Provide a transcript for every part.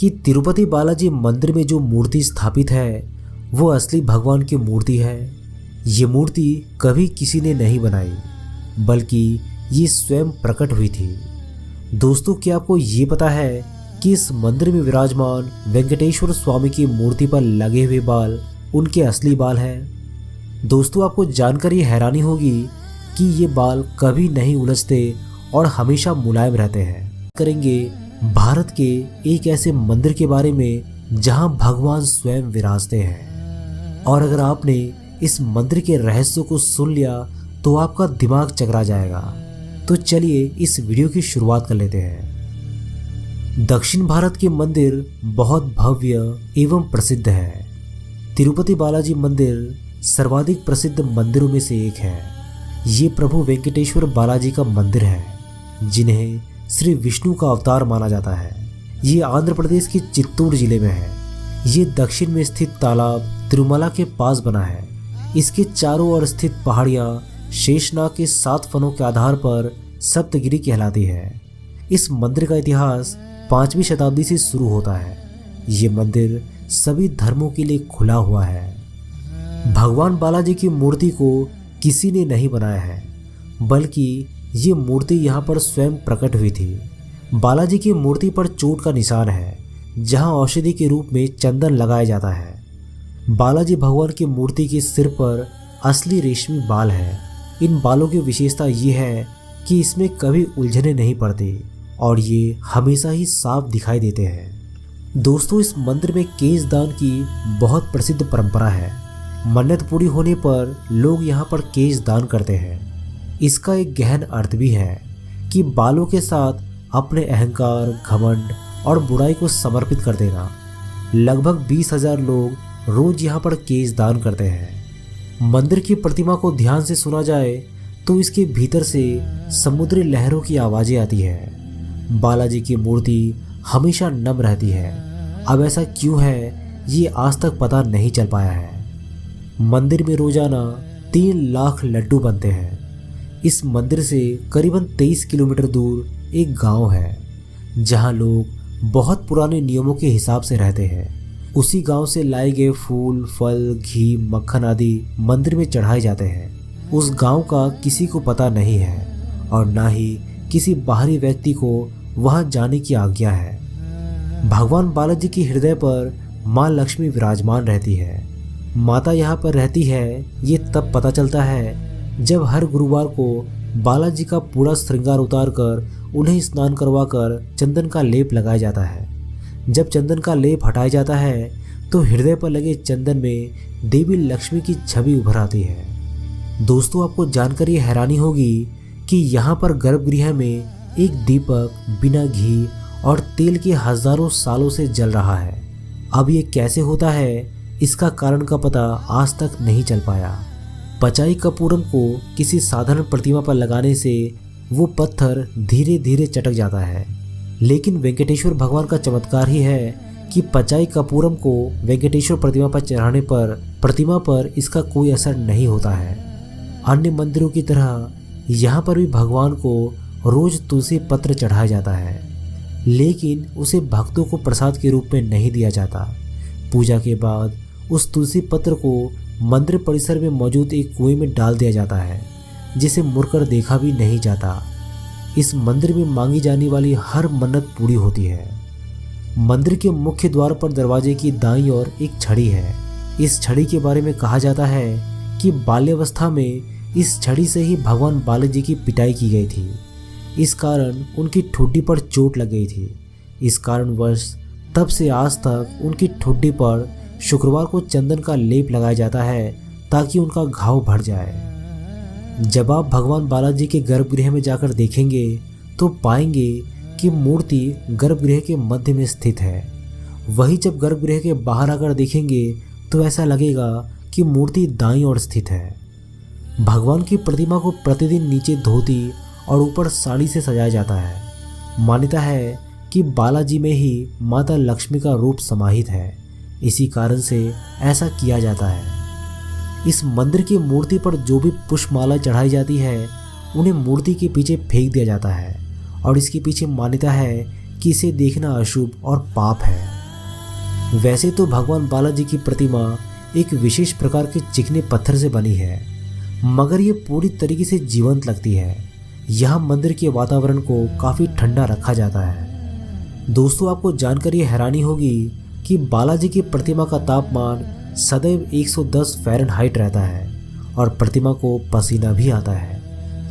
कि तिरुपति बालाजी मंदिर में जो मूर्ति स्थापित है वो असली भगवान की मूर्ति है। ये मूर्ति कभी किसी ने नहीं बनाई, बल्कि ये स्वयं प्रकट हुई थी। दोस्तों, क्या आपको ये पता है कि इस मंदिर में विराजमान वेंकटेश्वर स्वामी की मूर्ति पर लगे हुए बाल उनके असली बाल हैं। दोस्तों, आपको जानकर ये हैरानी होगी कि ये बाल कभी नहीं उलझते और हमेशा मुलायम रहते हैं। करेंगे भारत के एक ऐसे मंदिर के बारे में जहां भगवान स्वयं विराजते हैं। और अगर आपने इस मंदिर के रहस्यों को सुन लिया तो आपका दिमाग चकरा जाएगा। तो चलिए इस वीडियो की शुरुआत कर लेते हैं। दक्षिण भारत के मंदिर बहुत भव्य एवं प्रसिद्ध है। तिरुपति बालाजी मंदिर सर्वाधिक प्रसिद्ध मंदिरों में से एक है। ये प्रभु वेंकटेश्वर बालाजी का मंदिर है, जिन्हें श्री विष्णु का अवतार माना जाता है। ये आंध्र प्रदेश के चित्तूर जिले में है। ये दक्षिण में स्थित तालाब तिरुमला के पास बना है। इसके चारों ओर स्थित पहाड़ियाँ शेषनाग के 7 फनों के आधार पर सप्तगिरी कहलाती है। इस मंदिर का इतिहास 5वीं शताब्दी से शुरू होता है। ये मंदिर सभी धर्मों के लिए खुला हुआ है। भगवान बालाजी की मूर्ति को किसी ने नहीं बनाया है, बल्कि ये मूर्ति यहाँ पर स्वयं प्रकट हुई थी। बालाजी की मूर्ति पर चोट का निशान है, जहाँ औषधि के रूप में चंदन लगाया जाता है। बालाजी भगवान की मूर्ति के सिर पर असली रेशमी बाल है। इन बालों की विशेषता ये है कि इसमें कभी उलझने नहीं पड़ती और ये हमेशा ही साफ दिखाई देते हैं। दोस्तों, इस मंदिर में केश दान की बहुत प्रसिद्ध परंपरा है। मन्नत पूरी होने पर लोग यहाँ पर केश दान करते हैं। इसका एक गहन अर्थ भी है कि बालों के साथ अपने अहंकार, घमंड और बुराई को समर्पित कर देना। लगभग 20,000 लोग रोज यहाँ पर केश दान करते हैं। मंदिर की प्रतिमा को ध्यान से सुना जाए तो इसके भीतर से समुद्री लहरों की आवाजें आती है। बालाजी की मूर्ति हमेशा नम रहती है। अब ऐसा क्यों है, ये आज तक पता नहीं चल पाया है। मंदिर में रोजाना 3 लाख लड्डू बनते हैं। इस मंदिर से करीबन 23 किलोमीटर दूर एक गांव है, जहां लोग बहुत पुराने नियमों के हिसाब से रहते हैं। उसी गांव से लाए गए फूल, फल, घी, मक्खन आदि मंदिर में चढ़ाए जाते हैं। उस गांव का किसी को पता नहीं है और ना ही किसी बाहरी व्यक्ति को वहां जाने की आज्ञा है। भगवान बालाजी की हृदय पर माँ लक्ष्मी विराजमान रहती है। माता यहाँ पर रहती है ये तब पता चलता है जब हर गुरुवार को बालाजी का पूरा श्रृंगार उतार कर उन्हें स्नान करवाकर चंदन का लेप लगाया जाता है। जब चंदन का लेप हटाया जाता है तो हृदय पर लगे चंदन में देवी लक्ष्मी की छवि उभर आती है। दोस्तों, आपको जानकर ये हैरानी होगी कि यहाँ पर गर्भगृह में एक दीपक बिना घी और तेल के हजारों सालों से जल रहा है। अब ये कैसे होता है, इसका कारण का पता आज तक नहीं चल पाया। पचाई कपूरम को किसी साधारण प्रतिमा पर लगाने से वो पत्थर धीरे धीरे चटक जाता है, लेकिन वेंकटेश्वर भगवान का चमत्कार ही है कि पचाई कपूरम को वेंकटेश्वर प्रतिमा पर चढ़ाने पर प्रतिमा पर इसका कोई असर नहीं होता है। अन्य मंदिरों की तरह यहाँ पर भी भगवान को रोज तुलसी पत्र चढ़ाया जाता है, लेकिन उसे भक्तों को प्रसाद के रूप में नहीं दिया जाता। पूजा के बाद उस तुलसी पत्र को मंदिर परिसर में मौजूद एक कुएं में डाल दिया जाता है, जिसे मुड़कर देखा भी नहीं जाता। इस मंदिर में मांगी जाने वाली हर मन्नत पूरी होती है। मंदिर के मुख्य द्वार पर दरवाजे की दाईं ओर एक छड़ी है। इस छड़ी के बारे में कहा जाता है कि बाल्यावस्था में इस छड़ी से ही भगवान बालाजी की पिटाई की गई थी। इस कारण उनकी ठुड्डी पर चोट लग गई थी। इस कारणवश तब से आज तक उनकी ठुड्डी पर शुक्रवार को चंदन का लेप लगाया जाता है ताकि उनका घाव भर जाए। जब आप भगवान बालाजी के गर्भगृह में जाकर देखेंगे तो पाएंगे कि मूर्ति गर्भगृह के मध्य में स्थित है। वहीं जब गर्भगृह के बाहर आकर देखेंगे तो ऐसा लगेगा कि मूर्ति दाईं ओर स्थित है। भगवान की प्रतिमा को प्रतिदिन नीचे धोती और ऊपर साड़ी से सजाया जाता है। मान्यता है कि बालाजी में ही माता लक्ष्मी का रूप समाहित है, इसी कारण से ऐसा किया जाता है। इस मंदिर की मूर्ति पर जो भी पुष्पमाला चढ़ाई जाती है उन्हें मूर्ति के पीछे फेंक दिया जाता है और इसके पीछे मान्यता है कि इसे देखना अशुभ और पाप है। वैसे तो भगवान बालाजी की प्रतिमा एक विशेष प्रकार के चिकने पत्थर से बनी है, मगर ये पूरी तरीके से जीवंत लगती है। यहाँ मंदिर के वातावरण को काफ़ी ठंडा रखा जाता है। दोस्तों, आपको जानकर ये हैरानी होगी कि बालाजी की प्रतिमा का तापमान सदैव 110 फ़ारेनहाइट रहता है और प्रतिमा को पसीना भी आता है,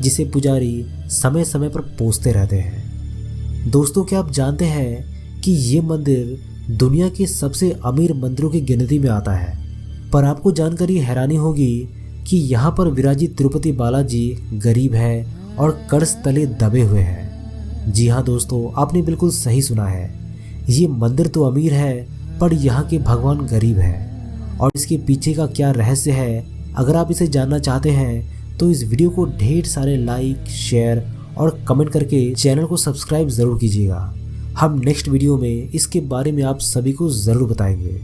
जिसे पुजारी समय समय पर पोंछते रहते हैं। दोस्तों, क्या आप जानते हैं कि ये मंदिर दुनिया के सबसे अमीर मंदिरों की गिनती में आता है। पर आपको जानकर ये हैरानी होगी कि यहाँ पर विराजित तिरुपति बालाजी गरीब है और कर्ज तले दबे हुए हैं। जी हाँ दोस्तों, आपने बिल्कुल सही सुना है। ये मंदिर तो अमीर है, पर यहाँ के भगवान गरीब है। और इसके पीछे का क्या रहस्य है, अगर आप इसे जानना चाहते हैं तो इस वीडियो को ढेर सारे लाइक, शेयर और कमेंट करके चैनल को सब्सक्राइब ज़रूर कीजिएगा। हम नेक्स्ट वीडियो में इसके बारे में आप सभी को ज़रूर बताएंगे।